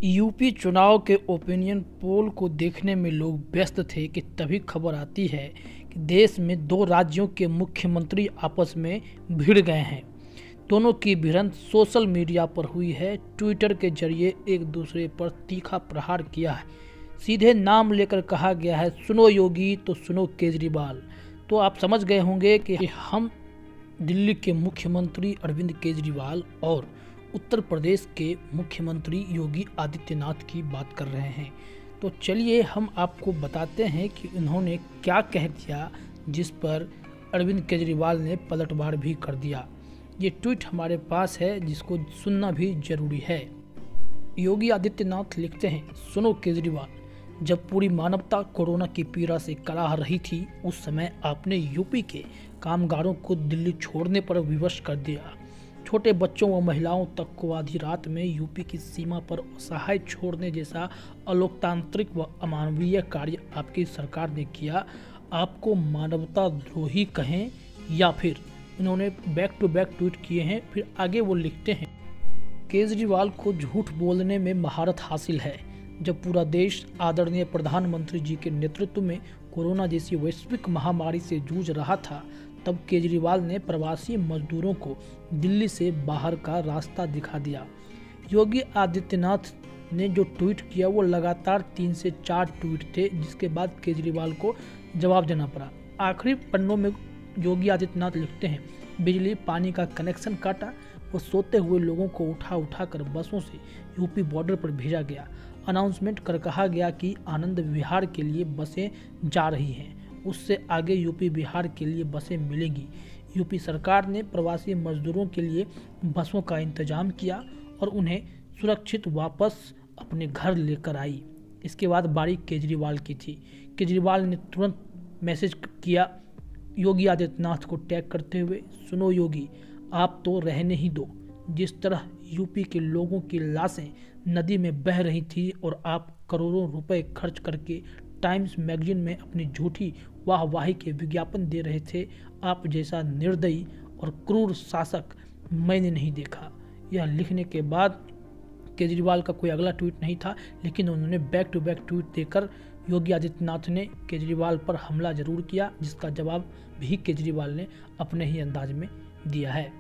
UP चुनाव के opinion poll को देखने में लोग व्यस्त थे कि तभी खबर आती है कि देश में दो राज्यों के मुख्यमंत्री आपस में भिड़ गए हैं। दोनों की भिड़ंत सोशल मीडिया पर हुई है। ट्विटर के जरिए एक दूसरे पर तीखा प्रहार किया है। सीधे नाम लेकर कहा गया है, सुनो योगी तो सुनो केजरीवाल। तो आप समझ गए होंगे कि हम दिल्ली के मुख्यमंत्री अरविंद केजरीवाल और उत्तर प्रदेश के मुख्यमंत्री योगी आदित्यनाथ की बात कर रहे हैं। तो चलिए हम आपको बताते हैं कि उन्होंने क्या कह दिया, जिस पर अरविंद केजरीवाल ने पलटवार भी कर दिया। ये ट्वीट हमारे पास है, जिसको सुनना भी जरूरी है। योगी आदित्यनाथ लिखते हैं, सुनो केजरीवाल, जब पूरी मानवता कोरोना की पीड़ा से कराह रही थी, उस समय आपने यूपी के कामगारों को दिल्ली छोड़ने पर विवश कर दिया। छोटे बच्चों व महिलाओं तक को आधी रात में यूपी की सीमा पर असहाय छोड़ने जैसा अलोकतांत्रिक व अमानवीय कार्य आपकी सरकार ने किया। आपको मानवता द्रोही कहें या फिर, इन्होंने बैक टू बैक ट्वीट किए हैं। फिर आगे वो लिखते हैं, केजरीवाल को झूठ बोलने में महारत हासिल है। जब पूरा देश आदरणीय प्रधानमंत्री जी के नेतृत्व में कोरोना जैसी वैश्विक महामारी से जूझ रहा था, तब केजरीवाल ने प्रवासी मजदूरों को दिल्ली से बाहर का रास्ता दिखा दिया। योगी आदित्यनाथ ने जो ट्वीट किया वो लगातार 3 से 4 ट्वीट थे, जिसके बाद केजरीवाल को जवाब देना पड़ा। आखिरी पन्नों में योगी आदित्यनाथ लिखते हैं, बिजली पानी का कनेक्शन काटा, वो सोते हुए लोगों को उठा कर बसों से यूपी बॉर्डर पर भेजा गया। अनाउंसमेंट कर कहा गया कि आनंद विहार के लिए बसें जा रही हैं, उससे आगे यूपी बिहार के लिए बसें मिलेंगी। यूपी सरकार ने प्रवासी मजदूरों के लिए बसों का इंतजाम किया और उन्हें सुरक्षित वापस अपने घर लेकर आई। इसके बाद बारी केजरीवाल की थी। केजरीवाल ने तुरंत मैसेज किया योगी आदित्यनाथ को टैग करते हुए, सुनो योगी, आप तो रहने ही दो। जिस तरह यूपी के लोगों की लाशें नदी में बह रही थी और आप करोड़ों रुपए खर्च करके टाइम्स मैगजीन में अपनी झूठी वाहवाही के विज्ञापन दे रहे थे, आप जैसा निर्दयी और क्रूर शासक मैंने नहीं देखा। यह लिखने के बाद केजरीवाल का कोई अगला ट्वीट नहीं था, लेकिन उन्होंने बैक टू बैक ट्वीट देकर योगी आदित्यनाथ ने केजरीवाल पर हमला जरूर किया, जिसका जवाब भी केजरीवाल ने अपने ही अंदाज में दिया है।